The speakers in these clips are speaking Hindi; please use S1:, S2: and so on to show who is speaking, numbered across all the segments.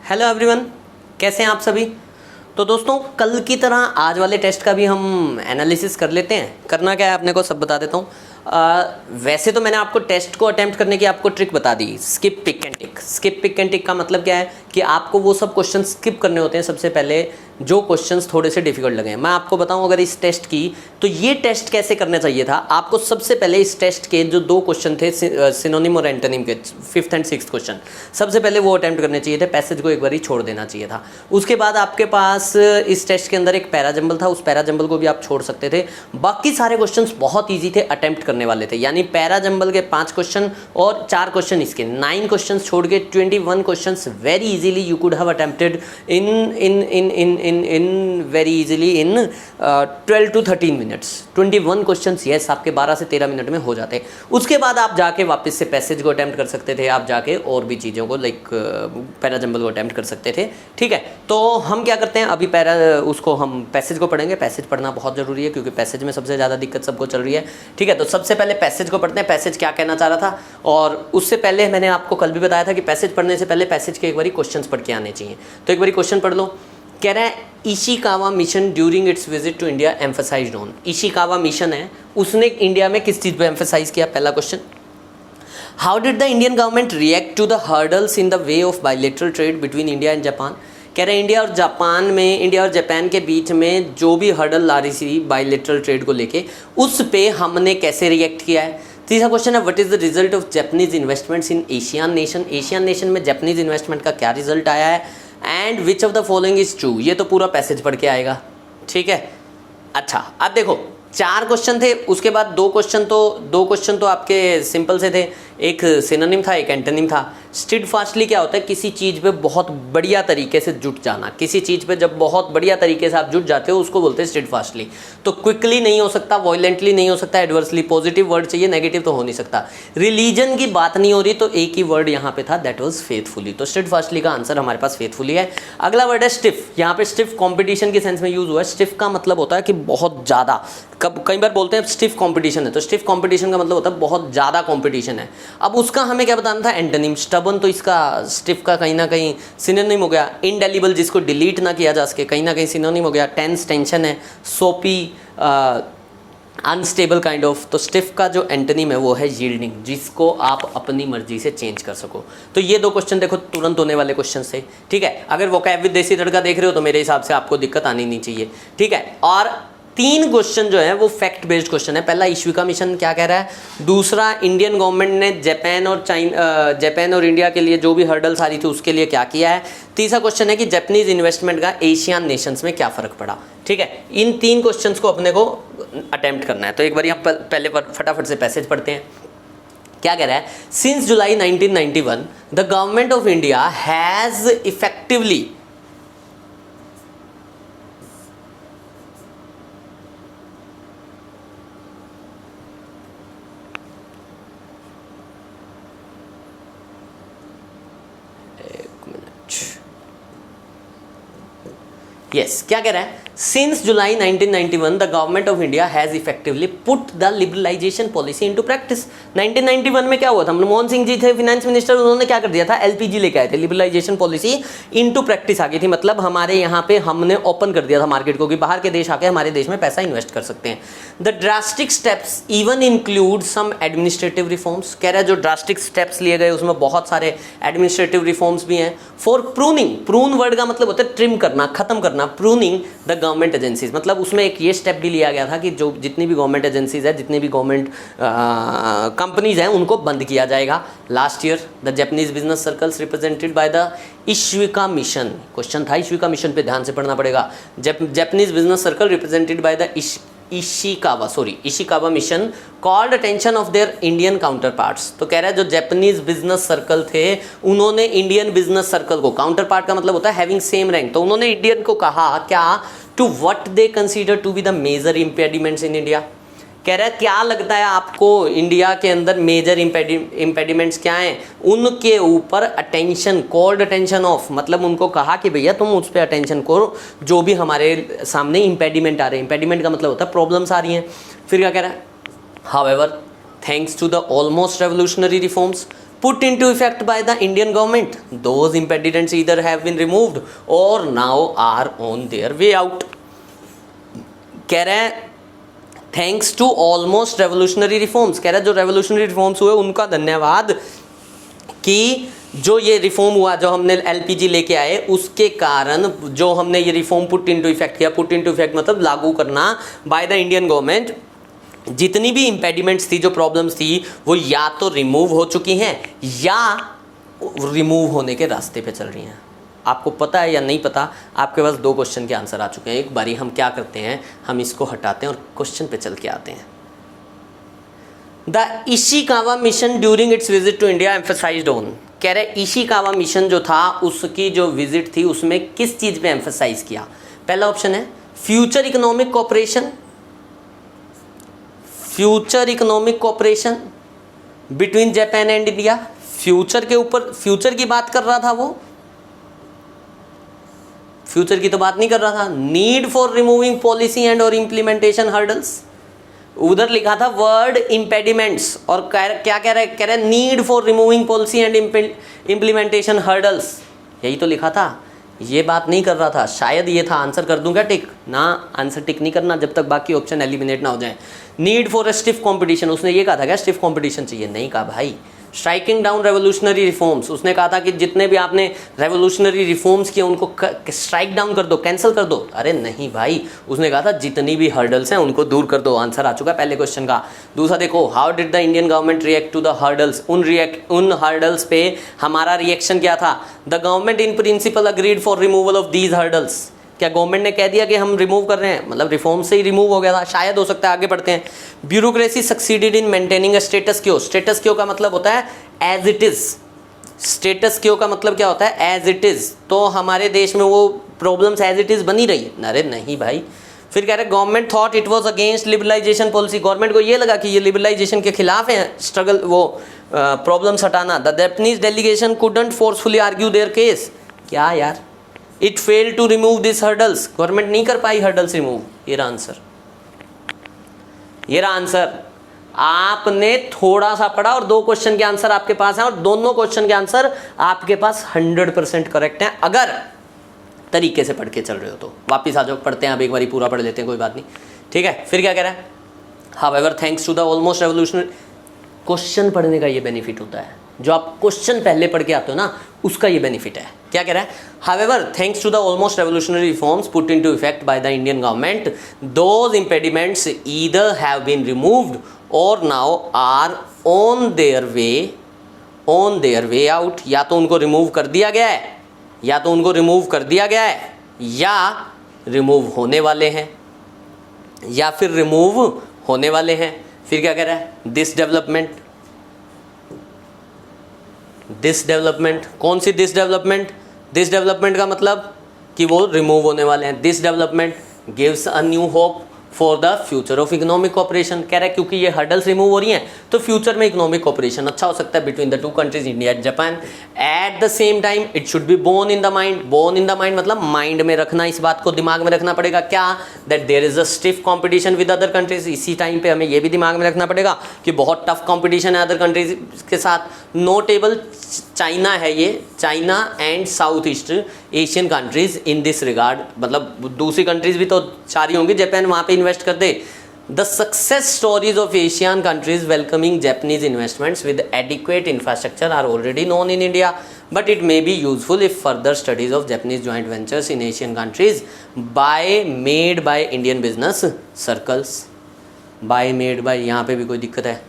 S1: हेलो एवरीवन, कैसे हैं आप सभी। तो दोस्तों, कल की तरह आज वाले टेस्ट का भी हम एनालिसिस कर लेते हैं। करना क्या है अपने को सब बता देता हूँ। वैसे तो मैंने आपको टेस्ट को अटेम्प्ट करने की आपको ट्रिक बता दी, skip pick and tick. Skip pick and tick का मतलब क्या है कि आपको वो सब क्वेश्चन स्किप करने होते हैं सबसे पहले जो क्वेश्चंस थोड़े से डिफिकल्ट लगे। मैं आपको बताऊं अगर इस टेस्ट की, तो ये टेस्ट कैसे करना चाहिए था आपको। सबसे पहले इस टेस्ट के जो दो क्वेश्चन थे सिनोनिम और एंटोनिम के, 5th एंड 6th क्वेश्चन, सबसे पहले वो अटेम्प्ट करने चाहिए थे। पैसेज को एक बार ही छोड़ देना चाहिए था। उसके बाद आपके पास इस टेस्ट के अंदर एक पैराजंबल था, उस पैराजंबल को भी आप छोड़ सकते थे। बाकी सारे क्वेश्चन बहुत ईजी थे, अटेम्प्ट करने वाले थे। यानी पैराजंबल के 5 क्वेश्चन और 4 क्वेश्चन इसके, 9 क्वेश्चन छोड़ के 21 question very easily you could have attempted in very easily in 12 to 13 minutes. 21 questions yes आपके 12 से 13 मिनट में हो जाते। उसके बाद आप जाके वापस से पैसेज को अटेम्प्ट कर सकते थे, आप जाके और भी चीज़ों को लाइक पैराजंबल को अटेम्प्ट कर सकते थे। ठीक है, तो हम क्या करते हैं अभी उसको हम पैसेज को पढ़ेंगे। पैसेज पढ़ना बहुत ज़रूरी है क्योंकि पैसेज में सबसे ज़्यादा दिक्कत सबको चल रही है। ठीक है, तो सबसे पहले पैसेज को पढ़ते हैं। पैसेज क्या कहना चाह रहा था, और उससे पहले मैंने आपको कल भी बताया था कि पैसेज पढ़ने से पहले पैसेज के एक बारी क्वेश्चंस पढ़ के आने चाहिए। तो एक बारी क्वेश्चन पढ़ लो। कह रहा है Ishikawa mission during its visit to India emphasized on. Ishikawa mission है, उसने इंडिया में किस चीज़ पे एम्फसाइज किया। पहला question, how did the Indian government react to the hurdles in the way of bilateral trade between India and Japan. कह रहे हैं इंडिया और जापान के बीच में जो भी हर्डल आ रही थी बायलैटरल ट्रेड को लेके, उस पे हमने कैसे रिएक्ट किया है। तीसरा क्वेश्चन है, what is the result of Japanese investments in Asian nation. Asian nation में जापानीज इन्वेस्टमेंट का क्या रिजल्ट आया है। And which of the following is true. ये तो पूरा पैसेज पढ़ के आएगा। ठीक है, अच्छा अब देखो 4 क्वेश्चन थे, उसके बाद 2 क्वेश्चन तो आपके सिंपल से थे। एक सिनोनिम था, एक एंटोनिम था। स्टीडफास्टली क्या होता है, किसी चीज़ पे बहुत बढ़िया तरीके से जुट जाना। किसी चीज़ पे जब बहुत बढ़िया तरीके से आप जुट जाते हो उसको बोलते हैं स्टीडफास्टली। तो क्विकली नहीं हो सकता, वॉयलेंटली नहीं हो सकता, एडवर्सली। पॉजिटिव वर्ड चाहिए, नेगेटिव तो हो नहीं सकता। रिलीजन की बात नहीं हो रही, तो एक ही वर्ड यहाँ पे था, दैट वाज फेथफुली। तो स्टीडफास्टली का आंसर हमारे पास फेथफुली है। अगला वर्ड है स्टिफ। यहाँ पे स्टिफ कॉम्पिटिशन के सेंस में यूज हुआ है। स्टिफ का मतलब होता है कि बहुत ज़्यादा, कई बार बोलते हैं स्टिफ कॉम्पिटिशन है, तो स्टिफ कॉम्पिटिशन का मतलब होता है बहुत ज़्यादा कॉम्पिटिशन है। अब उसका हमें क्या बताना था, एंटोनिम। स्टबन तो इसका स्टिफ का कहीं ना कहीं सिनोनिम हो गया। इनडेलिबल, जिसको डिलीट ना किया जा सके, कहीं ना कहीं सिनोनिम हो गया। टेंस, टेंशन है। सोपी, अनस्टेबल काइंड ऑफ। तो स्टिफ का जो एंटोनिम है वो है यील्डिंग, जिसको आप अपनी मर्जी से चेंज कर सको। तो ये 2 क्वेश्चन देखो तुरंत होने वाले क्वेश्चन थे। ठीक है, अगर वोकैब विद देसी तड़का देख रहे हो तो मेरे हिसाब से आपको दिक्कत आनी नहीं चाहिए। ठीक है, और 3 क्वेश्चन जो है वो फैक्ट बेस्ड क्वेश्चन है। पहला, इशिकावा मिशन क्या कह रहा है। दूसरा, इंडियन गवर्नमेंट ने जापान और इंडिया के लिए जो भी हर्डल्स आ रही थी उसके लिए क्या किया है। तीसरा क्वेश्चन है कि जापानीज इन्वेस्टमेंट का एशियन नेशंस में क्या फ़र्क पड़ा। ठीक है, इन 3 क्वेश्चंस को अपने को अटेम्प्ट करना है। तो एक बार यहाँ पहले फटाफट से पैसेज पढ़ते हैं। क्या कह रहा है, since July 1991 the government of India has effectively yes क्या कह रहा है, since July 1991 the government of India has effectively put the liberalisation policy into practice. 1991 में क्या हुआ था, मनमोहन सिंह जी थे फाइनेंस मिनिस्टर, उन्होंने क्या कर दिया था, एलपीजी लेके आए थे। लिबरलाइजेशन पॉलिसी इनटू प्रैक्टिस आ गई थी, मतलब हमारे यहाँ पे हमने ओपन कर दिया था मार्केट को कि बाहर के देश आके हमारे देश में पैसा इन्वेस्ट कर सकते हैं। The drastic steps even include some administrative reforms. कह रहा है जो ड्रास्टिक स्टेप्स लिए गए उसमें बहुत सारे एडमिनिस्ट्रेटिव रिफॉर्म्स भी हैं। फॉर प्रूनिंग, प्रून वर्ड का मतलब होता है ट्रिम करना, खत्म करना। प्रूनिंग द गवर्नमेंट एजेंसीज, मतलब उसमें एक ये स्टेप भी लिया गया था कि जो जितनी भी गवर्नमेंट एजेंसीज है, जितनी भी गवर्नमेंट कंपनीज हैं, उनको बंद किया जाएगा। Last year the Japanese business circles represented by the Ishikawa mission. Question था इशिकावा मिशन पे, ध्यान से पढ़ना पड़ेगा। Japanese business circle represented by the Ishikawa mission called attention of their Indian counter parts. तो कह रहा है जो जापानीज बिजनेस सर्कल थे उन्होंने इंडियन बिजनेस सर्कल को, काउंटर पार्ट का मतलब होता है हैविंग सेम रैंक, तो उन्होंने इंडियन को कहा क्या, to what they consider to be the major impediments in India. कह रहा है क्या लगता है आपको इंडिया के अंदर मेजर इम्पेडिमेंट्स क्या हैं, उनके ऊपर अटेंशन, कॉल्ड अटेंशन ऑफ, मतलब उनको कहा कि भैया तुम उस पर अटेंशन करो जो भी हमारे सामने इम्पेडिमेंट आ रहे हैं। इम्पेडिमेंट का मतलब होता है प्रॉब्लम्स आ रही हैं। फिर क्या कह रहा है, however thanks to the almost revolutionary reforms put into effect by the Indian government. Those impediments either have been removed or now are on their way out. कह रहे हैं thanks to almost revolutionary reforms, कह रहे हैं जो रेवोल्यूशनरी रिफॉर्म्स हुए उनका धन्यवाद कि जो ये रिफॉर्म हुआ, जो हमने एलपीजी लेके आए उसके कारण जो हमने ये रिफॉर्म पुट इनटू इफेक्ट किया, पुट इनटू इफेक्ट मतलब लागू करना बाय द इंडियन गवर्नमेंट, जितनी भी इम्पेडिमेंट्स थी, जो प्रॉब्लम्स थी, वो या तो रिमूव हो चुकी हैं या रिमूव होने के रास्ते पे चल रही हैं। आपको पता है या नहीं पता, आपके पास 2 क्वेश्चन के आंसर आ चुके हैं। एक बारी हम क्या करते हैं, हम इसको हटाते हैं और क्वेश्चन पे चल के आते हैं। The Ishikawa mission during its visit to India emphasised on, कह रहे इशिकावा मिशन जो था उसकी जो विजिट थी उसमें किस चीज़ पे एम्फेसाइज किया। पहला ऑप्शन है future economic cooperation, future economic cooperation between Japan and India. Future के ऊपर, फ्यूचर की बात कर रहा था वो, फ्यूचर की तो बात नहीं कर रहा था। Need for removing policy and और इम्प्लीमेंटेशन हर्डल्स, उधर लिखा था वर्ड इम्पेडिमेंट्स, और क्या कह रहे हैं need for removing policy and implementation hurdles, यही तो लिखा था। ये बात नहीं कर रहा था, शायद ये था। आंसर कर दूंगा टिक ना, आंसर टिक नहीं करना जब तक बाकी ऑप्शन एलिमिनेट ना हो जाए। Need for a stiff competition, उसने ये कहा था क्या स्टिफ कंपटीशन चाहिए? नहीं कहा भाई। स्ट्राइकिंग डाउन रेवोल्यूशनरी रिफॉर्म्स, उसने कहा था कि जितने भी आपने रेवोल्यूशनरी रिफॉर्म्स किए उनको स्ट्राइक डाउन कर दो, कैंसिल कर दो। अरे नहीं भाई, उसने कहा था जितनी भी हर्डल्स हैं उनको दूर कर दो। आंसर आ चुका है पहले क्वेश्चन का। दूसरा देखो, how did the Indian government react to the hurdles, उन हर्डल्स पे हमारा रिएक्शन क्या था? The government in principle agreed for removal of these hurdles. क्या गवर्नमेंट ने कह दिया कि हम रिमूव कर रहे हैं, मतलब रिफॉर्म से ही रिमूव हो गया था? शायद हो सकता है। आगे बढ़ते हैं। Bureaucracy succeeded in maintaining a status क्यो। स्टेटस क्यो का मतलब होता है एज इट इज। स्टेटस क्यो का मतलब क्या होता है? As it is. तो हमारे देश में वो प्रॉब्लम्स एज इट इज बनी रही? अरे नहीं भाई। फिर कह रहे government thought it was against liberalisation policy, government को ये लगा कि ये लिबरलाइजेशन के खिलाफ है स्ट्रगल, वो प्रॉब्लम्स हटाना। The Japanese delegation couldn't forcefully argue their case. क्या यार, it fail to remove this hurdles, government नहीं कर पाई हर्डल्स रिमूव। ये रहा आंसर, ये रहा आंसर। आपने थोड़ा सा पढ़ा और 2 क्वेश्चन के आंसर आपके पास हैं, और दोनों क्वेश्चन के आंसर आपके पास 100% करेक्ट हैं अगर तरीके से पढ़ के चल रहे हो तो। वापिस आ जाओ, पढ़ते हैं, अब एक बारी पूरा पढ़ लेते हैं, कोई बात नहीं, ठीक है। फिर क्या कह रहा है? However thanks to the almost revolutionary, question पढ़ने का ये बेनिफिट होता है, जो आप क्वेश्चन पहले पढ़ के आते हो ना, उसका ये बेनिफिट है। क्या कह रहा है? However thanks to the almost revolutionary reforms put into effect by the Indian government, those impediments either have been removed और now are on their way out. या तो उनको रिमूव कर दिया गया है, या तो उनको रिमूव कर दिया गया है, या रिमूव होने वाले हैं, या फिर रिमूव होने वाले हैं। फिर क्या कह रहा है? दिस डेवलपमेंट, कौन see this development? This development का मतलब कि वो रिमूव होने वाले हैं। This development gives a new hope for the future of economic cooperation. कह रहा है क्योंकि ये हर्डल्स रिमूव हो रही हैं तो फ्यूचर में इकोनॉमिक कोऑपरेशन अच्छा हो सकता है between the 2 countries India and Japan. At the same time it should be borne in the mind. Borne in the mind मतलब माइंड में रखना, इस बात को दिमाग में रखना पड़ेगा। क्या? That there is a stiff competition with other countries. इसी टाइम पे हमें ये भी दिमाग में रखना पड़ेगा कि बहुत टफ कॉम्पिटिशन है अदर कंट्रीज के साथ। नोटेबल चाइना है ये, China and South East Asian countries in this regard, मतलब दूसरी कंट्रीज भी तो 4 ही होंगी, जापान वहाँ पे इन्वेस्ट कर दे। The success stories of Asian countries welcoming Japanese investments with adequate infrastructure are already known in India, but it may be useful if further studies of Japanese joint ventures in Asian countries made by Indian business circles. made by, यहाँ पे भी कोई दिक्कत है?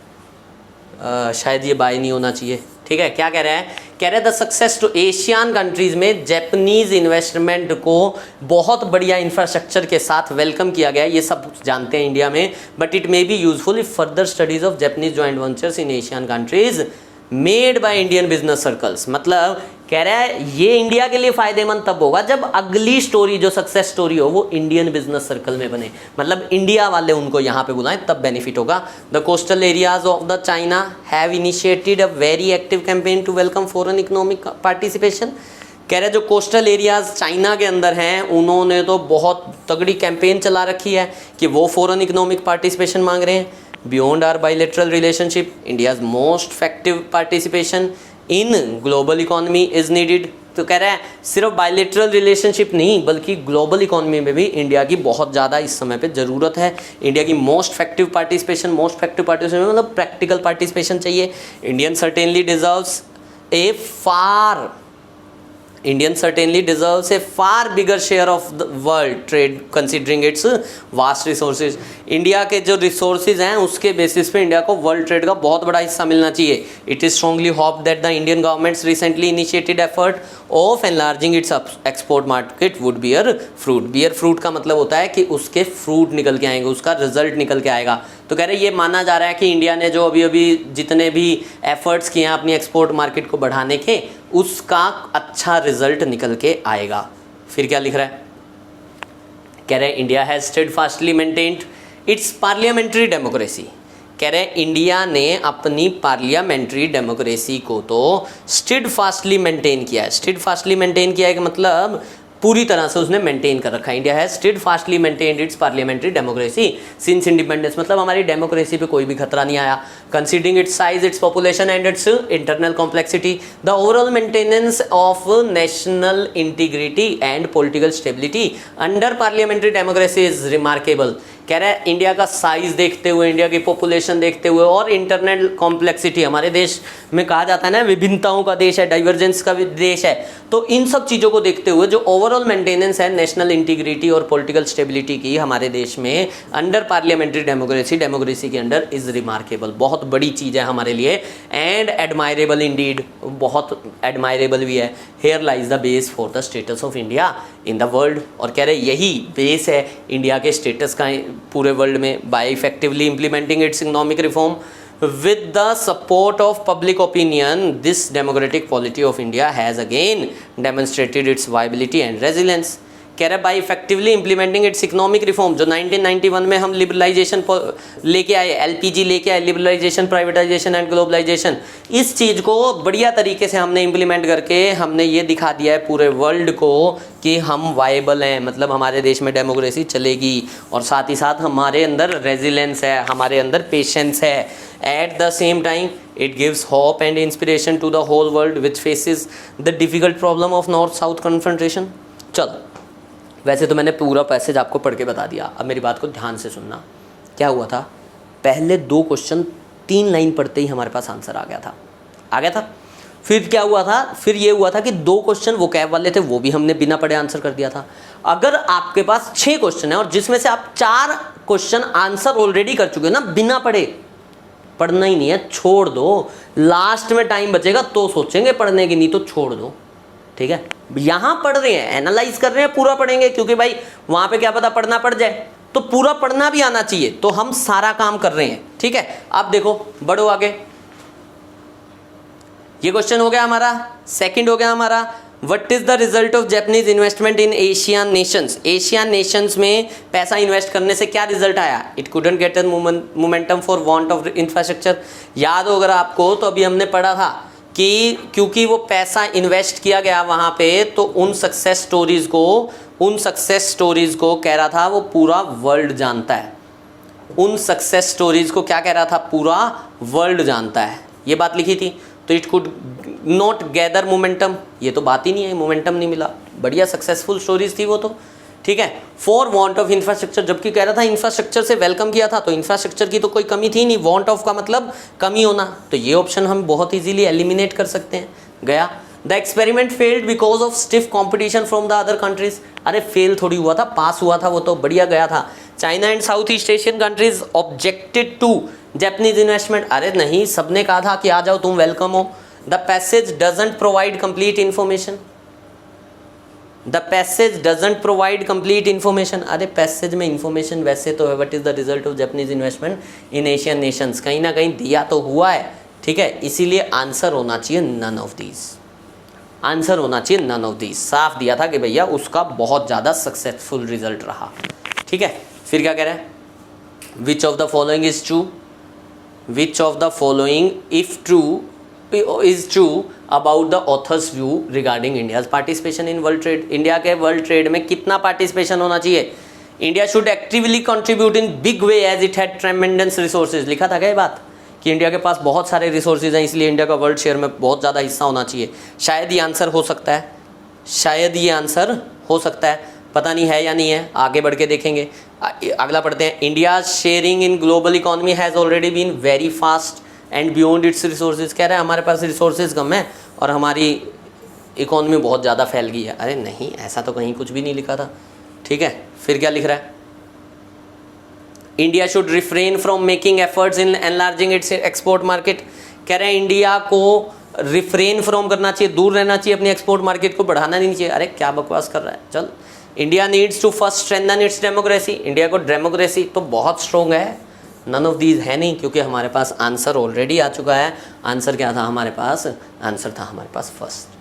S1: शायद ये बाय नहीं होना चाहिए, ठीक है। क्या कह रहा है? कह रहे हैं the success to Asian countries में जापानीज इन्वेस्टमेंट को बहुत बढ़िया इंफ्रास्ट्रक्चर के साथ वेलकम किया गया है, ये सब जानते हैं इंडिया में। But it may be useful if further studies of Japanese joint ventures in Asian countries made by Indian business circles. मतलब कह रहा है ये इंडिया के लिए फायदेमंद तब होगा जब अगली स्टोरी, जो सक्सेस स्टोरी हो, वो इंडियन बिजनेस सर्कल में बने, मतलब इंडिया वाले उनको यहाँ पे बुलाएं, तब बेनिफिट होगा। The coastal areas of the China have initiated a very active campaign to welcome foreign economic participation. कह रहे जो कोस्टल एरियाज चाइना के अंदर हैं उन्होंने तो बहुत तगड़ी कैंपेन चला रखी है कि वो फॉरेन इकोनॉमिक पार्टिसिपेशन मांग रहे हैं। Beyond our bilateral relationship India's most effective participation in global economy is needed. तो कह रहा है सिर्फ बायलैटरल रिलेशनशिप नहीं बल्कि ग्लोबल इकोनॉमी में भी इंडिया की बहुत ज़्यादा इस समय पे ज़रूरत है। इंडिया की मोस्ट इफेक्टिव पार्टिसिपेशन मतलब प्रैक्टिकल पार्टिसिपेशन चाहिए। India certainly deserves a far bigger share of the world trade considering its vast resources। India के जो रिसोर्सेज हैं उसके बेसिस पे इंडिया को वर्ल्ड ट्रेड का बहुत बड़ा हिस्सा मिलना चाहिए। It is strongly hope that the Indian government's recently initiated effort of enlarging its export market would bear fruit. Bear fruit का मतलब होता है कि उसके फ्रूट निकल के आएंगे, उसका रिजल्ट निकल के आएगा। तो कह रहे ये माना जा रहा है कि इंडिया ने जो अभी जितने भी एफर्ट्स किए हैं अपनी एक्सपोर्ट मार्केट को बढ़ाने के, उसका अच्छा रिजल्ट निकल के आएगा। फिर क्या लिख रहा है, कह रहे India has steadfastly maintained its parliamentary democracy. कह रहे इंडिया ने अपनी पार्लियामेंट्री डेमोक्रेसी को तो स्टेडफास्टली मेंटेन किया है। स्टेडफास्टली मेंटेन किया है कि मतलब पूरी तरह से उसने मेंटेन कर रखा है। India has steadfastly maintained its parliamentary democracy since independence, मतलब हमारी डेमोक्रेसी पे कोई भी खतरा नहीं आया। Considering its size, its population and its internal complexity, the overall maintenance of national integrity and political stability under parliamentary democracy is remarkable. कह रहा है इंडिया का साइज देखते हुए, इंडिया की पॉपुलेशन देखते हुए और इंटरनल कॉम्प्लेक्सिटी, हमारे देश में कहा जाता है ना विभिन्नताओं का देश है, डाइवर्जेंस का देश है, तो इन सब चीज़ों को देखते हुए जो ओवरऑल मेंटेनेंस है नेशनल इंटीग्रिटी और पॉलिटिकल स्टेबिलिटी की हमारे देश में अंडर पार्लियामेंट्री डेमोक्रेसी के अंडर इज रिमार्केबल, बहुत बड़ी चीज़ है हमारे लिए। एंड एडमायरेबल इंडीड, बहुत एडमायरेबल भी है। Here lies the base for the status of India in the world. और कह रहे यही बेस है इंडिया के स्टेटस का पूरे वर्ल्ड में, by effectively implementing its economic reform with the support of public opinion, this democratic polity of India has again demonstrated its viability and resilience। कह रहा है by effectively implementing it's economic reform, जो 1991 में हम लिबरलाइजेशन लेके आए, एलपीजी लेके आए, लिबरलाइजेशन, प्राइवेटाइजेशन एंड ग्लोबलाइजेशन, इस चीज़ को बढ़िया तरीके से हमने इम्प्लीमेंट करके हमने ये दिखा दिया है पूरे वर्ल्ड को कि हम वायबल हैं, मतलब हमारे देश में डेमोक्रेसी चलेगी और साथ ही साथ हमारे अंदर रेजिलेंस है, हमारे अंदर पेशेंस है। Eight the same time it gives hope and inspiration to the whole world which faces the difficult problem of north south confrontation। चलो, वैसे तो मैंने पूरा पैसेज आपको पढ़ के बता दिया, अब मेरी बात को ध्यान से सुनना। क्या हुआ था, पहले 2 क्वेश्चन 3 लाइन पढ़ते ही हमारे पास आंसर आ गया था। फिर क्या हुआ था, फिर ये हुआ था कि 2 क्वेश्चन वो कैब वाले थे, वो भी हमने बिना पढ़े आंसर कर दिया था। अगर आपके पास 6 क्वेश्चन है और जिसमें से आप 4 क्वेश्चन आंसर ऑलरेडी कर चुके हो ना बिना पढ़े, पढ़ना ही नहीं है, छोड़ दो। लास्ट में टाइम बचेगा तो सोचेंगे पढ़ने की, नहीं तो छोड़ दो, ठीक है। यहां पढ़ रहे हैं, एनालाइज कर रहे हैं, पूरा पढ़ेंगे, क्योंकि भाई वहां पे क्या पता पढ़ना पड़ जाए, तो पूरा पढ़ना भी आना चाहिए। तो हम सारा काम कर रहे हैं, ठीक है। अब देखो, बढ़ो आगे। ये क्वेश्चन हो गया हमारा, सेकंड हो गया हमारा, what is the result of Japanese investment in Asian Nations. Asian Nations में पैसा इन्वेस्ट करने से क्या रिजल्ट आया, it couldn't get an momentum for want of infrastructure. याद हो अगर आपको, तो अभी हमने पढ़ा था कि क्योंकि वो पैसा इन्वेस्ट किया गया वहाँ पे, तो उन सक्सेस स्टोरीज को कह रहा था वो पूरा वर्ल्ड जानता है। उन सक्सेस स्टोरीज को क्या कह रहा था, पूरा वर्ल्ड जानता है, ये बात लिखी थी। तो it could not gather momentum, ये तो बात ही नहीं है, मोमेंटम नहीं मिला, बढ़िया सक्सेसफुल स्टोरीज थी वो तो, ठीक है। फॉर वांट ऑफ इंफ्रास्ट्रक्चर, जबकि कह रहा था इंफ्रास्ट्रक्चर से वेलकम किया था, तो इंफ्रास्ट्रक्चर की तो कोई कमी थी नहीं, वांट ऑफ का मतलब कमी होना, तो ये ऑप्शन हम बहुत इजीली एलिमिनेट कर सकते हैं। गया, the experiment failed because of stiff competition from the other countries. अरे फेल थोड़ी हुआ था, पास हुआ था, वो तो बढ़िया गया था। China and South East Asian countries objected to Japanese investment. अरे नहीं, सबने कहा था कि आ जाओ तुम, वेलकम हो। The passage doesn't provide complete information, the passage doesn't provide complete information. अरे पैसेज में इन्फॉर्मेशन वैसे तो है, what is the result of Japanese investment in Asian Nations, कहीं ना कहीं दिया तो हुआ है, ठीक है। इसीलिए आंसर होना चाहिए नन ऑफ दीज, आंसर होना चाहिए नन ऑफ दीज। साफ दिया था कि भैया उसका बहुत ज़्यादा सक्सेसफुल रिजल्ट रहा, ठीक है। फिर क्या कह रहे हैं, which of the following is true, which of the following if true is true about the author's view regarding India's participation in world trade। India के वर्ल्ड ट्रेड में कितना पार्टिसिपेशन होना चाहिए, India should actively contribute in big way as it had tremendous resources, लिखा था क्या ये बात कि इंडिया के पास बहुत सारे रिसोर्सेज हैं इसलिए इंडिया का वर्ल्ड शेयर में बहुत ज़्यादा हिस्सा होना चाहिए। शायद ये आंसर हो सकता है, शायद ये आंसर हो सकता है, पता नहीं है या नहीं है, आगे बढ़ के देखेंगे। अगला पढ़ते हैं। India sharing in global economy has already been very fast and beyond its resources. कह रहा है हमारे पास रिसोर्सेज कम है और हमारी इकोनॉमी बहुत ज़्यादा फैल गई है। अरे नहीं, ऐसा तो कहीं कुछ भी नहीं लिखा था। ठीक है, फिर क्या लिख रहा है? India should refrain from making efforts in enlarging its export market. कह रहे हैं इंडिया को रिफ्रेन फ्रॉम करना चाहिए, दूर रहना चाहिए, अपनी एक्सपोर्ट मार्केट को बढ़ाना नहीं चाहिए। अरे क्या बकवास कर रहा है, चल। India needs to first strengthen its democracy. India को डेमोक्रेसी तो बहुत स्ट्रॉन्ग है, नन ऑफ दीज है नहीं, क्योंकि हमारे पास आंसर ऑलरेडी आ चुका है। आंसर क्या था हमारे पास? आंसर था हमारे पास फर्स्ट।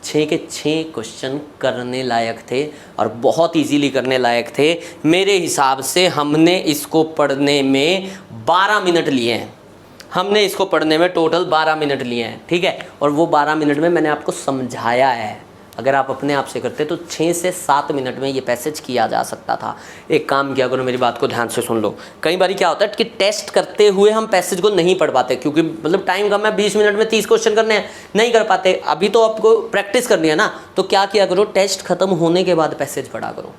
S1: 6 के 6 क्वेश्चन करने लायक थे और बहुत इजीली करने लायक थे। मेरे हिसाब से हमने इसको पढ़ने में 12 मिनट लिए हैं। हमने इसको पढ़ने में टोटल 12 मिनट लिए हैं, ठीक है। और वो 12 मिनट में मैंने आपको समझाया है। अगर आप अपने आप से करते तो 6 से 7 मिनट में ये पैसेज किया जा सकता था। एक काम किया करो, मेरी बात को ध्यान से सुन लो। कई बार क्या होता है कि टेस्ट करते हुए हम पैसेज को नहीं पढ़ पाते, क्योंकि मतलब टाइम कम है, 20 मिनट में 30 क्वेश्चन करने हैं, नहीं कर पाते। अभी तो आपको प्रैक्टिस करनी है ना, तो क्या किया करो, टेस्ट खत्म होने के बाद पैसेज पढ़ा करो।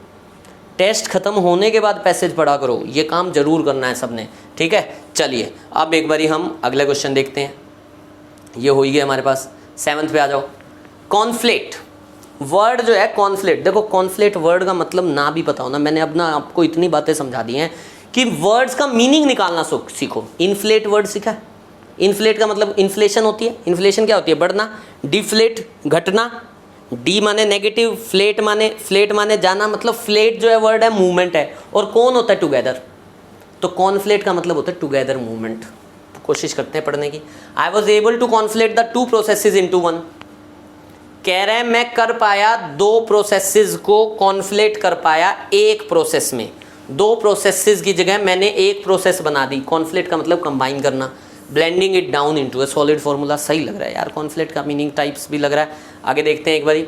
S1: टेस्ट खत्म होने के बाद पैसेज पढ़ा करो, ये काम जरूर करना है सबने, ठीक है। चलिए अब एक बारी हम अगले क्वेश्चन देखते हैं। ये हो ही गया हमारे पास। 7th पे आ जाओ। कॉन्फ्लिक्ट वर्ड जो है, कॉन्फ्लिक्ट, देखो कॉन्फ्लिक्ट वर्ड का मतलब ना भी पता हो ना, मैंने अब ना आपको इतनी बातें समझा दी हैं कि वर्ड्स का मीनिंग निकालना सीखो। इन्फ्लेट वर्ड सीखा? इन्फ्लेट का मतलब इन्फ्लेशन होती है। इन्फ्लेशन क्या होती है? बढ़ना। डिफ्लेट घटना। डी माने नेगेटिव, फ्लेट माने जाना, मतलब फ्लेट जो है वर्ड है मूवमेंट है, और कौन होता है? टुगेदर। तो कॉन्फ्लिक्ट का मतलब होता है टुगेदर मूवमेंट। कोशिश करते हैं पढ़ने की। I was able to conflate the 2 processes into 1। कह रहे हैं मैं कर पाया 2 प्रोसेसेस को कॉन्फ्लेट कर पाया एक प्रोसेस में। 2 प्रोसेसेस की जगह मैंने एक प्रोसेस बना दी। कॉन्फ्लेट का मतलब कंबाइन करना, blending it down into a solid formula. सही लग रहा है यार, कॉन्फ्लेट का मीनिंग टाइप्स भी लग रहा है। आगे देखते हैं एक बारी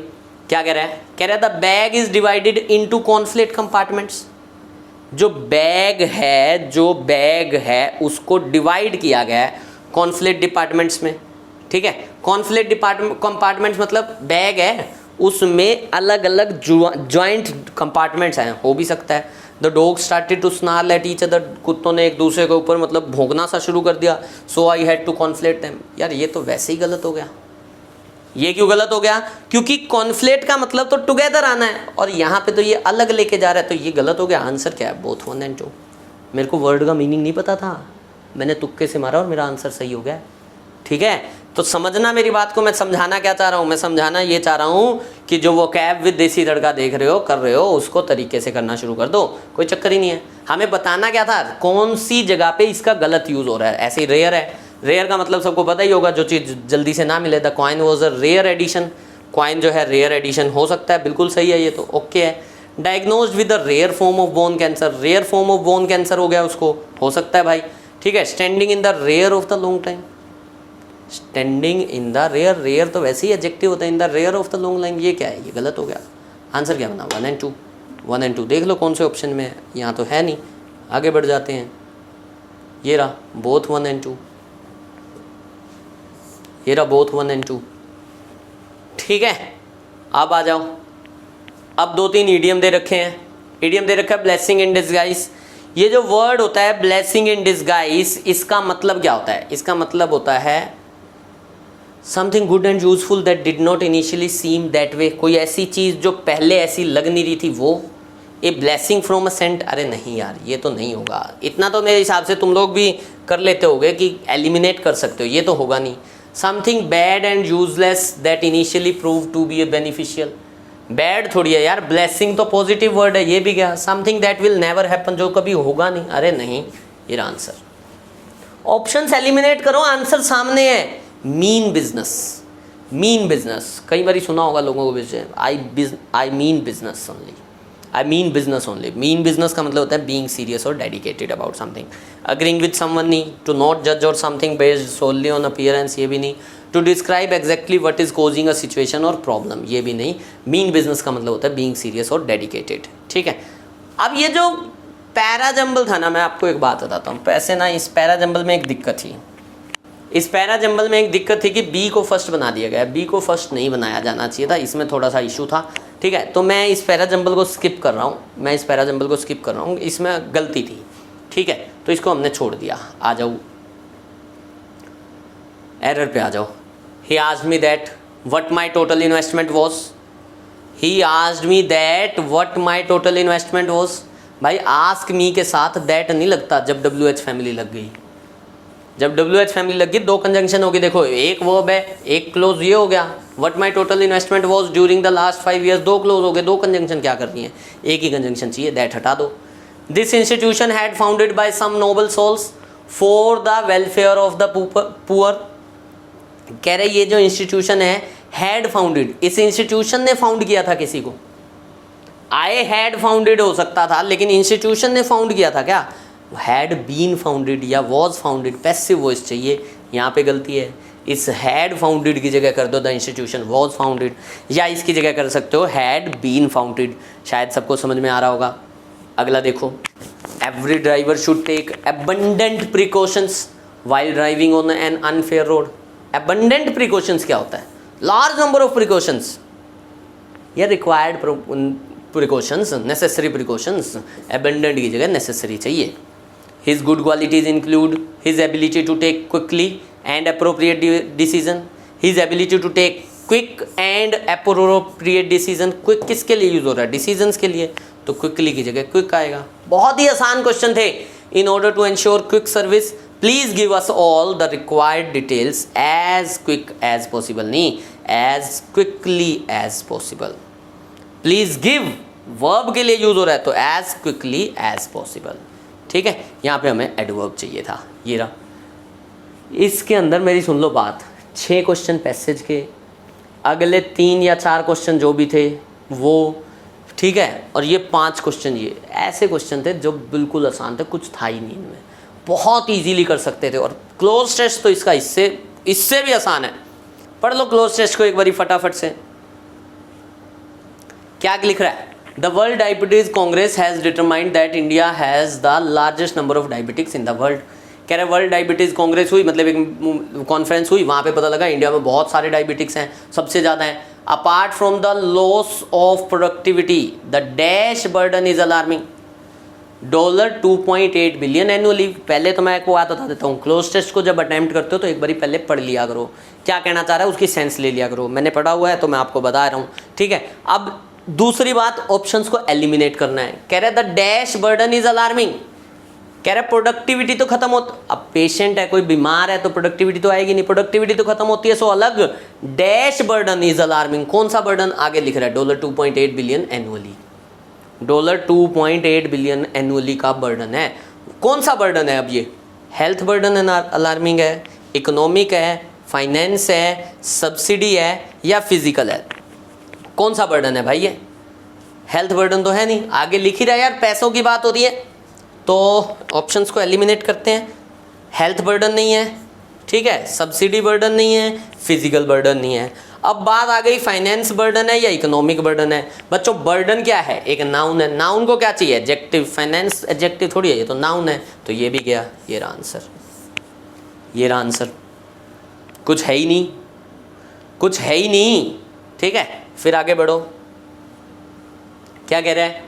S1: क्या कह रहा है। कह रहा है the bag is divided into conflate compartments. जो बैग है उसको डिवाइड किया गया है कॉन्फ्लेट डिपार्टमेंट्स में, ठीक है। कॉन्फ्लेट कंपार्टमेंट्स मतलब बैग है, उसमें अलग अलग जॉइंट कंपार्टमेंट्स हैं, हो भी सकता है। The dog started to snarl at each other. कुत्तों ने एक दूसरे के ऊपर मतलब भौंकना सा शुरू कर दिया। सो I had to conflict them. यार ये तो वैसे ही गलत हो गया। ये क्यों गलत हो गया? क्योंकि कॉन्फ्लेट का मतलब तो टुगेदर आना है, और यहाँ पे तो ये अलग लेके जा रहा है, तो ये गलत हो गया। आंसर क्या है? Both 1 and 2। मेरे को वर्ड का मीनिंग नहीं पता था, मैंने तुक्के से मारा और मेरा आंसर सही हो गया, ठीक है। तो समझना मेरी बात को। मैं समझाना क्या चाह रहा हूँ? मैं समझाना ये चाह रहा हूँ कि जो वो कैब विद देसी तड़का देख रहे हो, कर रहे हो, उसको तरीके से करना शुरू कर दो, कोई चक्कर ही नहीं है। हमें बताना क्या था, कौन सी जगह पे इसका गलत यूज़ हो रहा है। ऐसे ही रेयर है, रेयर का मतलब सबको पता ही होगा, जो चीज़ जल्दी से ना मिले। The coin was a rare edition. Coin जो है रेयर एडिशन हो सकता है, बिल्कुल सही है, ये तो ओके है। Diagnosed with the rare form of bone cancer. Rare form of bone cancer हो गया उसको, हो सकता है भाई, ठीक है। Standing in the rare of the long time. Standing in the rare, rare तो वैसे ही एडजेक्टिव होता है, in the rare of the long line, ये क्या है? ये गलत हो गया। आंसर क्या बना? 1 and 2। 1 and 2 देख लो कौन से ऑप्शन में है, यहाँ तो है नहीं। आगे बढ़ जाते हैं। ये रहा बोथ 1 and 2, ये रहा बोथ 1 and 2, ठीक है। अब आ जाओ। अब 2-3 ईडियम दे रखे हैं। ईडियम दे रखा है ब्लेसिंग इन डिस्गाइज। ये जो वर्ड होता है ब्लेसिंग इन डिस्गाइज, इसका मतलब क्या होता है? इसका मतलब होता है something good and useful that did not initially seem that way. कोई ऐसी चीज़ जो पहले ऐसी लग नहीं रही थी, वो a blessing from a saint. अरे नहीं यार, ये तो नहीं होगा। इतना तो मेरे हिसाब से तुम लोग भी कर लेते होगे कि एलिमिनेट कर सकते हो, ये तो होगा नहीं। Something bad and useless that initially prove to be a beneficial. Bad थोड़ी है यार, ब्लेसिंग तो पॉजिटिव वर्ड है, ये भी क्या? Something that will never happen, जो कभी होगा नहीं। अरे नहीं, ये आंसर। ऑप्शंस एलिमिनेट करो, आंसर सामने है। Mean business. मीन बिजनेस कई बार सुना होगा लोगों को, I mean business only, I mean business only. Mean business का मतलब होता है बीइंग सीरियस और dedicated about something. Agreeing with someone नहीं, टू नॉट जज और something based solely on appearance, ये भी नहीं। To describe exactly what is causing a situation और प्रॉब्लम, ये भी नहीं। मीन बिजनेस का मतलब होता है बीइंग सीरियस और डेडिकेटेड, ठीक है। अब ये जो पैरा जंबल था ना, मैं आपको एक बात बताता हूँ, पैसे ना इस पैरा जंबल में एक दिक्कत थी। इस पैरा जंबल में एक दिक्कत थी कि बी को फर्स्ट बना दिया गया। बी को फर्स्ट नहीं बनाया जाना चाहिए था, इसमें थोड़ा सा इशू था। ठीक है, तो मैं इस पैरा जंबल को स्किप कर रहा हूँ, इसमें गलती थी। ठीक है, तो इसको हमने छोड़ दिया। आ जाओ एरर पे आ जाओ। He asked me that what my total investment was. भाई आस्क मी के साथ दैट नहीं लगता जब WH फैमिली लग गई। जब WH फैमिली लग गई दो कंजंक्शन होगी। देखो एक वर्ब है, एक क्लोज ये हो गया, what my total investment was during the last 5 years, दो क्लोज हो गए, दो कंजंक्शन क्या करनी है, एक ही कंजंक्शन चाहिए, दैट हटा दो। This institution had founded by some noble souls for the welfare of the poor. कह रहे ये जो इंस्टीट्यूशन है हैड फाउंडेड, इस इंस्टीट्यूशन ने फाउंड किया था किसी को। आई हैड फाउंडेड हो सकता था, लेकिन इंस्टीट्यूशन ने फाउंड किया था क्या? हैड बीन फाउंडेड या वॉज फाउंडेड, पैसिव वॉइस चाहिए, यहाँ पे गलती है। इस हैड फाउंडेड की जगह कर दो द इंस्टीट्यूशन वॉज फाउंडेड, या इसकी जगह कर सकते हो हैड बीन फाउंडेड। शायद सबको समझ में आ रहा होगा। अगला देखो, every driver should take abundant precautions while driving on an unfair road. Abundant precautions क्या होता है? लार्ज नंबर ऑफ प्रिकॉशंस या required precautions, necessary precautions. Abundant की जगह नेसेसरी चाहिए। His good qualities include his ability to take quickly and appropriate decision. His ability to take quick and appropriate decision. Quick किसके लिए यूज हो रहा है? Decisions के लिए, तो quickly की जगह quick आएगा। बहुत ही आसान क्वेश्चन थे। In order to ensure quick service, please give us all the required details as quick as possible, नहीं as quickly as possible। Please give verb के लिए यूज हो रहा है तो as quickly as possible। ठीक है, यहाँ पे हमें एडवर्ब चाहिए था, ये रहा। इसके अंदर मेरी सुन लो बात, 6 क्वेश्चन पैसेज के, अगले 3 या 4 क्वेश्चन जो भी थे वो, ठीक है, और ये 5 क्वेश्चन, ये ऐसे क्वेश्चन थे जो बिल्कुल आसान थे, कुछ था ही नहीं इनमें, बहुत इजीली कर सकते थे। और क्लोज टेस्ट तो इसका इससे भी आसान है। पढ़ लो क्लोज टेस्ट को एक बारी फटाफट से। क्या लिख रहा है? The World Diabetes Congress has determined that India has the largest number of diabetics in the world। कह रहे वर्ल्ड डायबिटीज़ कांग्रेस हुई, मतलब एक कॉन्फ्रेंस हुई, वहाँ पे पता लगा इंडिया में बहुत सारे डायबिटिक्स हैं, सबसे ज़्यादा हैं। Apart from the loss of productivity the dash burden is alarming. $2.8 billion annually. पहले तो मैं आपको बात बता देता हूँ, क्लोज टेस्ट को जब अटैम्प्ट करते हो तो एक बारी पहले पढ़ लिया करो, क्या कहना चाह रहा है उसकी सेंस ले लिया करो। मैंने पढ़ा हुआ है तो मैं आपको बता रहा हूँ, ठीक है। अब दूसरी बात, ऑप्शंस को एलिमिनेट करना है। कह रहे the dash burden is alarming, कह रहे प्रोडक्टिविटी तो खत्म होती, अब पेशेंट है, कोई बीमार है तो प्रोडक्टिविटी तो आएगी नहीं, प्रोडक्टिविटी तो खत्म होती है, सो अलग। डैश बर्डन इज अलार्मिंग, कौन सा बर्डन? आगे लिख रहा है $2.8 बिलियन एनुअली। $2.8 बिलियन एनुअली का बर्डन है। कौन सा बर्डन है? अब ये हेल्थ बर्डन है, अलार्मिंग है, इकोनॉमिक है, फाइनेंस है, सब्सिडी है, या फिजिकल है? कौन सा बर्डन है भाई? ये हेल्थ बर्डन तो है नहीं, आगे लिख ही रहा है यार, पैसों की बात हो रही है, तो ऑप्शंस को एलिमिनेट करते हैं। हेल्थ बर्डन नहीं है, ठीक है, सब्सिडी बर्डन नहीं है, फिजिकल बर्डन नहीं है। अब बात आ गई फाइनेंस बर्डन है या इकोनॉमिक बर्डन है। बच्चों बर्डन क्या है? एक नाउन है, नाउन को क्या चाहिए? एडजेक्टिव। फाइनेंस एडजेक्टिव थोड़ी है, ये तो नाउन है, तो ये भी गया, ये रहा आंसर, ये रहा आंसर। कुछ है ही नहीं, कुछ है ही नहीं, ठीक है। फिर आगे बढ़ो, क्या कह रहा है?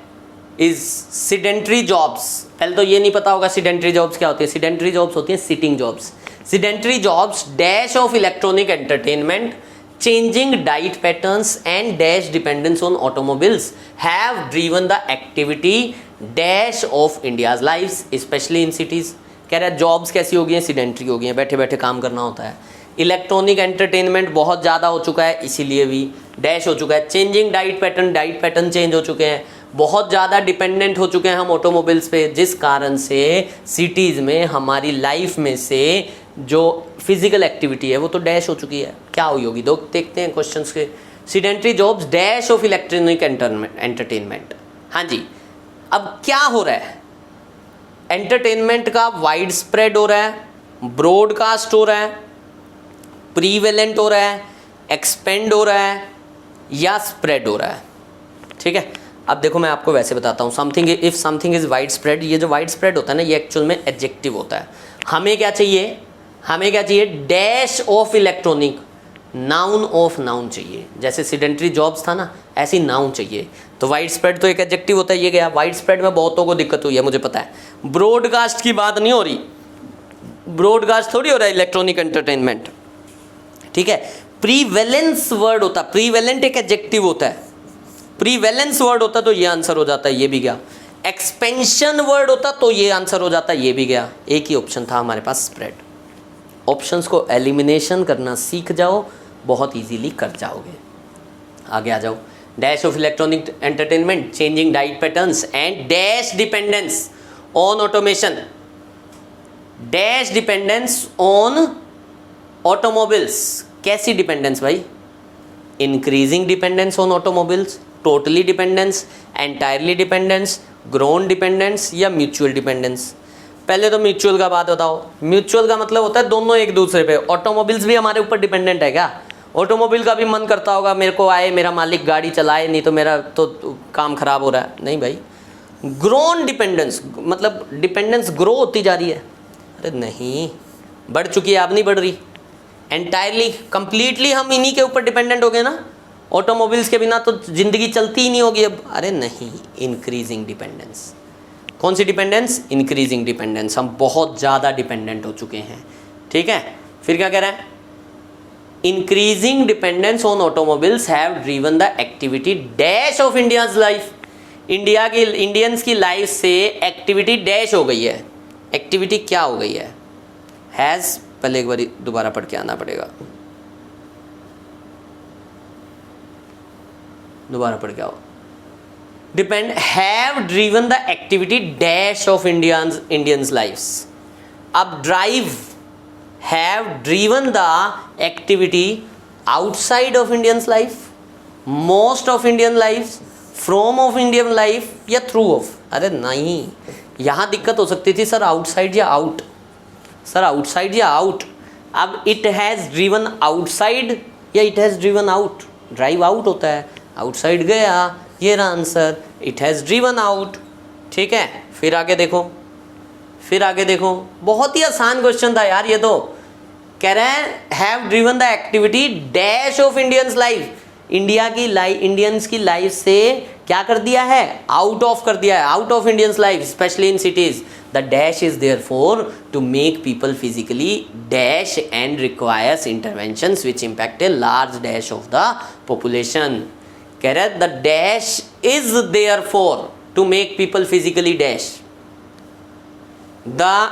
S1: इज सिडेंट्री जॉब्स, पहले तो ये नहीं पता होगा सिडेंट्री जॉब्स क्या होती है। सिडेंट्री जॉब्स होती है sitting jobs. Sedentary jobs dash of electronic entertainment, changing diet patterns and dash dependence on automobiles have driven the activity dash of India's lives specially in cities. कह रहा है जॉब्स कैसी हो गई हैं? सिडेंट्री हो गई हैं, बैठे बैठे काम करना होता है। इलेक्ट्रॉनिक एंटरटेनमेंट बहुत ज़्यादा हो चुका है, इसीलिए भी डैश हो चुका है। चेंजिंग डाइट पैटर्न चेंज हो चुके हैं, बहुत ज़्यादा डिपेंडेंट हो चुके हैं हम ऑटोमोबाइल्स पे, जिस कारण से सिटीज़ में हमारी लाइफ में से जो फिजिकल एक्टिविटी है वो तो डैश हो चुकी है। क्या हुई होगी? दो देखते हैं क्वेश्चंस के। Sedentary jobs dash of electronic entertainment. हाँ जी, अब क्या हो रहा है? एंटरटेनमेंट का वाइड स्प्रेड हो रहा है, ब्रॉडकास्ट हो रहा है, प्रीवेलेंट हो रहा है, एक्सपेंड हो रहा है, या स्प्रेड हो रहा है, ठीक है। अब देखो मैं आपको वैसे बताता हूँ, something if something is wide spread, ये जो वाइड स्प्रेड होता है ना ये एक्चुअल में एडजेक्टिव होता है। हमें क्या चाहिए, हमें क्या चाहिए, dash of electronic, noun of noun चाहिए। जैसे सीडेंटरी जॉब्स था ना, ऐसी नाउन चाहिए। तो वाइड स्प्रेड तो एक एडजेक्टिव होता है, ये गया। वाइड स्प्रेड में बहुतों को दिक्कत हुई है, मुझे पता है। ब्रॉडकास्ट की बात नहीं हो रही, ब्रॉडकास्ट थोड़ी हो रहा है इलेक्ट्रॉनिक एंटरटेनमेंट, ठीक है। प्रीवेलेंस वर्ड होता, प्रीवेलेंट एक एडजेक्टिव होता है, प्रीवेलेंस वर्ड होता तो ये आंसर हो जाता है, ये भी गया। एक्सपेंशन वर्ड होता तो ये आंसर हो जाता, ये भी गया। एक ही ऑप्शन था हमारे पास, स्प्रेड। ऑप्शंस को एलिमिनेशन करना सीख जाओ, बहुत इजीली कर जाओगे। आगे आ जाओ। Dash of electronic entertainment, changing diet patterns and dash dependence on automation, dash dependence on automobiles. कैसी डिपेंडेंस भाई? Increasing dependence on automobiles, totally dependence, entirely dependence, grown dependence या म्यूचुअल डिपेंडेंस। पहले तो म्यूचुअल का बात बताओ। म्यूचुअल का मतलब होता है दोनों एक दूसरे पे। ऑटोमोबाइल्स भी हमारे ऊपर डिपेंडेंट है क्या? ऑटोमोबाइल का भी मन करता होगा मेरे को आए, मेरा मालिक गाड़ी चलाए, नहीं तो मेरा तो काम खराब हो रहा है। नहीं भाई। ग्रोन डिपेंडेंस मतलब डिपेंडेंस ग्रो होती जा रही है। अरे नहीं, बढ़ चुकी है, अब नहीं बढ़ रही। एंटायरली कंप्लीटली हम इन्हीं के ऊपर डिपेंडेंट हो गए ना, ऑटोमोबाइल्स के बिना तो ज़िंदगी चलती ही नहीं होगी अब। अरे नहीं, इंक्रीजिंग डिपेंडेंस। कौन सी डिपेंडेंस? Increasing dependence. हम बहुत ज़्यादा डिपेंडेंट हो चुके हैं, ठीक है। फिर क्या कह रहा है? Increasing dependence on automobiles have driven the activity dash of India's life. Indians की लाइफ से एक्टिविटी डैश हो गई है। एक्टिविटी क्या हो गई है? हैज़, पहले एक बार दोबारा पढ़ के आना पड़ेगा, दोबारा पढ़ के आओ। Depend, have driven the activity dash of Indians lifes. अब drive, have driven the activity outside of Indians life, most of Indian life, from of Indian life या थ्रू ऑफ। अरे नहीं, यहाँ दिक्कत हो सकती थी सर, आउटसाइड या आउट। सर आउटसाइड या आउट। अब इट हैज़ ड्रीवन आउटसाइड या it has driven out. Drive out होता है, आउटसाइड गया, ये रहा answer, it has driven out, ठीक है। फिर आगे देखो, फिर आगे देखो, बहुत ही आसान क्वेश्चन था यार ये तो। कह रहे हैं have driven the activity dash of Indians life. Indians की लाइफ से क्या कर दिया है? आउट ऑफ कर दिया है, out of Indians life, specially in cities. The dash is therefore to make people physically dash and requires interventions which impact a large dash of the population. कह रहे हैं the dash is therefore to make people physically dash. The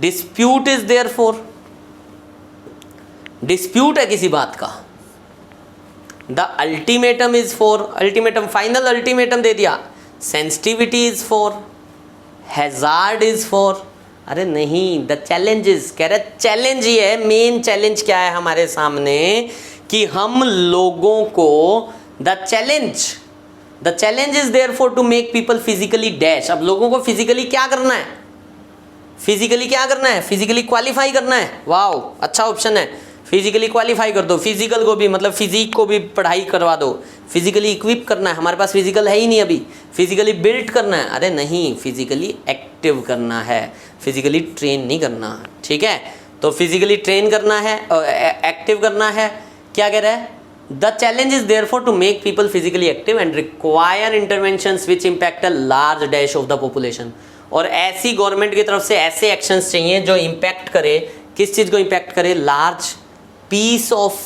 S1: dispute is therefore, dispute है किसी बात का। The ultimatum is for, ultimatum final ultimatum दे दिया। Sensitivity is for, hazard is for. अरे नहीं, द चैलेंजेस। कह रहे चैलेंज ये है, मेन चैलेंज क्या है हमारे सामने कि हम लोगों को the challenge is there for to make people physically dash. अब लोगों को फिजिकली क्या करना है? फिजिकली क्या करना है? फिजिकली क्वालिफाई करना है। वाओ, अच्छा ऑप्शन है, फिजिकली क्वालिफाई कर दो। फिजिकल को भी मतलब फिजिक को भी पढ़ाई करवा दो। फिजिकली इक्विप करना है, हमारे पास फिजिकल है ही नहीं अभी। फिजिकली बिल्ड करना है, अरे नहीं, फिजिकली एक्टिव करना है, फिजिकली ट्रेन नहीं करना, ठीक है। तो फिजिकली ट्रेन करना है, एक्टिव करना है। क्या कह रहा है? The challenge is therefore to make people physically active and require interventions which impact a large dash of the population. और ऐसी गवर्नमेंट की तरफ से ऐसे एक्शंस चाहिए जो इम्पैक्ट करे, किस चीज़ को इम्पैक्ट करे? Large piece of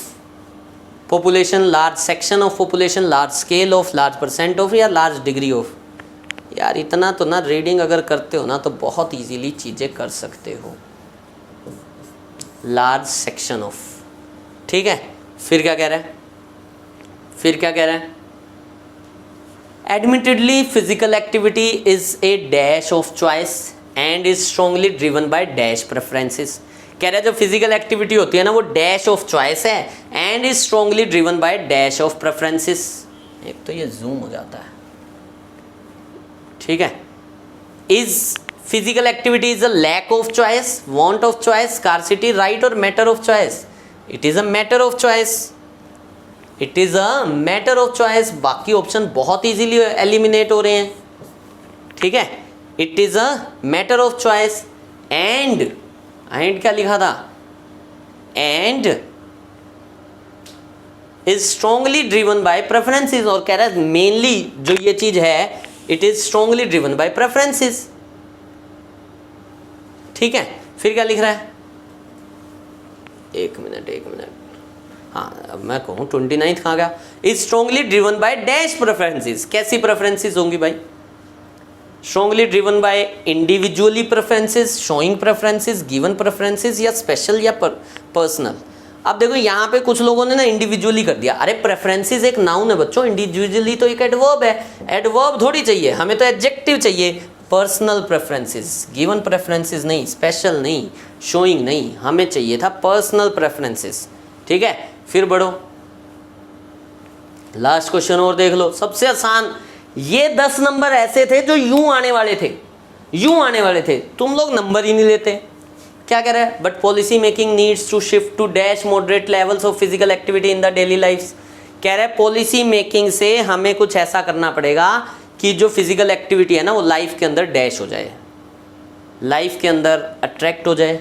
S1: population, large section of population, large scale of, large percent of या लार्ज डिग्री ऑफ। यार इतना तो ना रीडिंग अगर करते हो ना तो बहुत इजीली चीज़ें कर सकते हो। लार्ज सेक्शन ऑफ, ठीक है। फिर क्या कह रहा है? फिर क्या कह रहा है? Admittedly physical activity is a dash of choice and is strongly driven by dash preferences. कह रहा है जो फिजिकल एक्टिविटी होती है ना वो डैश ऑफ चॉइस है and is strongly driven by dash of preferences. एक तो ये जूम हो जाता है, ठीक है। Is physical activity is a lack of choice, want of choice, scarcity, right और matter of choice? It is a matter of choice. It is a matter of choice. बाकी ऑप्शन बहुत इजीली एलिमिनेट हो रहे हैं, ठीक है। It is a matter of choice and क्या लिखा था, and is strongly driven bye preferences, और कह रहा है मेनली जो ये चीज है it is strongly driven bye preferences, ठीक है। फिर क्या लिख रहा है, एक मिनट, हाँ अब मैं कहूँ 29 कहाँ गया, is strongly driven by dash preferences. कैसी प्रेफरेंसेस होंगी भाई, strongly driven bye individually preferences, showing preferences, given preferences, या स्पेशल या पर्सनल। अब देखो यहाँ पे कुछ लोगों ने ना इंडिविजुअली कर दिया। अरे प्रेफरेंसेस एक नाउन है बच्चों, इंडिविजुअली तो एक एडवर्ब है, एडवर्ब थोड़ी चाहिए हमें, तो एडजेक्टिव चाहिए। पर्सनल प्रेफरेंसेस, गिवन प्रेफरेंसेस नहीं, स्पेशल नहीं, शोइंग नहीं, हमें चाहिए था पर्सनल प्रेफरेंसेस, ठीक है। फिर बढ़ो, लास्ट क्वेश्चन और देख लो, सबसे आसान। ये 10 नंबर ऐसे थे जो यूं आने वाले थे, यूं आने वाले थे, तुम लोग नंबर ही नहीं लेते। क्या कह रहा है, but policy making needs to shift to dash moderate levels of physical activity in the daily lifes. कह रहा है पॉलिसी मेकिंग से हमें कुछ ऐसा करना पड़ेगा कि जो फिजिकल एक्टिविटी है ना वो लाइफ के अंदर डैश हो जाए, लाइफ के अंदर अट्रैक्ट हो जाए।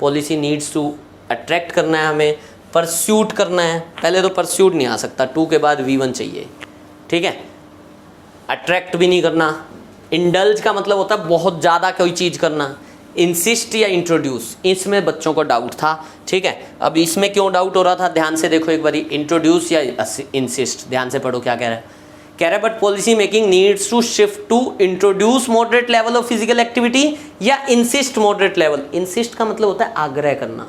S1: पॉलिसी नीड्स टू अट्रैक्ट करना है हमें, परस्यूट करना है। पहले तो परस्यूट नहीं आ सकता, 2 के बाद V1 चाहिए, ठीक है। अट्रैक्ट भी नहीं करना। इंडल्ज का मतलब होता है बहुत ज़्यादा कोई चीज़ करना। इंसिस्ट या इंट्रोड्यूस, इसमें बच्चों को डाउट था, ठीक है। अब इसमें क्यों डाउट हो रहा था, ध्यान से देखो एक बारी, इंट्रोड्यूस या इंसिस्ट, ध्यान से पढ़ो क्या कह रहा है। कह रहा है but policy making needs to shift to introduce moderate level of physical activity या इंसिस्ट मॉडरेट लेवल। इंसिस्ट का मतलब होता है आग्रह करना,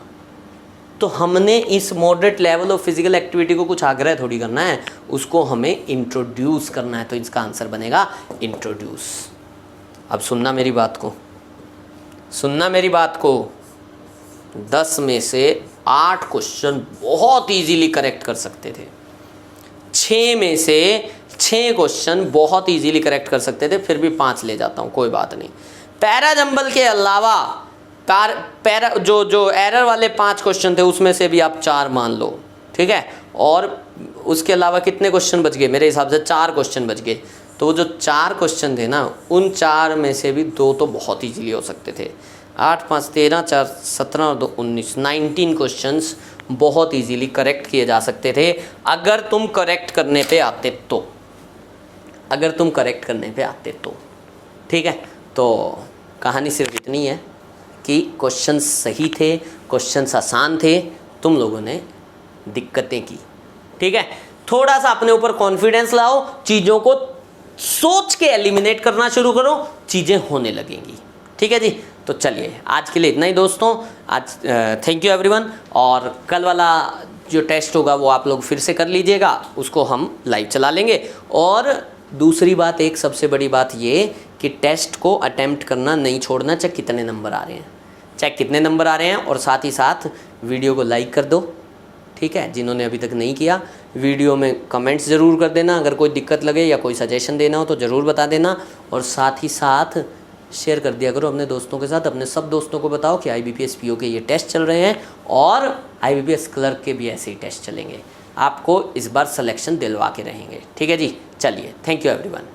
S1: तो हमने इस moderate level of physical activity को कुछ आग्रह थोड़ी करना है, उसको हमें इंट्रोड्यूस करना है, तो इसका आंसर बनेगा इंट्रोड्यूस। अब सुनना मेरी बात को, सुनना मेरी बात को, 10 में से 8 क्वेश्चन बहुत इजीली करेक्ट कर सकते थे, 6 में से 6 क्वेश्चन बहुत इजीली करेक्ट कर सकते थे, फिर भी 5 ले जाता हूँ, कोई बात नहीं। पैरा जंबल के अलावा पैरा जो एरर वाले 5 क्वेश्चन थे उसमें से भी आप 4 मान लो, ठीक है। और उसके अलावा कितने क्वेश्चन बच गए, मेरे हिसाब से 4 क्वेश्चन बच गए। तो वो जो 4 क्वेश्चन थे ना, उन 4 में से भी 2 तो बहुत ईजीली हो सकते थे। 8, 5, 13, 4, 17 और 2, 19, 19 क्वेश्चंस बहुत इजीली करेक्ट किए जा सकते थे अगर तुम करेक्ट करने पे आते तो, अगर तुम करेक्ट करने पे आते तो, ठीक है। तो कहानी सिर्फ इतनी है कि क्वेश्चंस सही थे, क्वेश्चंस आसान थे, तुम लोगों ने दिक्कतें की, ठीक है। थोड़ा सा अपने ऊपर कॉन्फिडेंस लाओ, चीज़ों को सोच के एलिमिनेट करना शुरू करो, चीज़ें होने लगेंगी, ठीक है जी। तो चलिए आज के लिए इतना ही दोस्तों। आज थैंक यू एवरीवन, और कल वाला जो टेस्ट होगा वो आप लोग फिर से कर लीजिएगा, उसको हम लाइव चला लेंगे। और दूसरी बात, एक सबसे बड़ी बात ये कि टेस्ट को अटेम्प्ट करना नहीं छोड़ना, चाहे कितने नंबर आ रहे हैं, चाहे कितने नंबर आ रहे हैं। और साथ ही साथ वीडियो को लाइक कर दो, ठीक है। जिन्होंने अभी तक नहीं किया, वीडियो में कमेंट्स ज़रूर कर देना, अगर कोई दिक्कत लगे या कोई सजेशन देना हो तो ज़रूर बता देना। और साथ ही साथ शेयर कर दिया करो अपने दोस्तों के साथ, अपने सब दोस्तों को बताओ कि IBPS PO के ये टेस्ट चल रहे हैं और IBPS क्लर्क के भी ऐसे ही टेस्ट चलेंगे, आपको इस बार सिलेक्शन दिलवा के रहेंगे, ठीक है जी। चलिए, थैंक यू एवरीवन।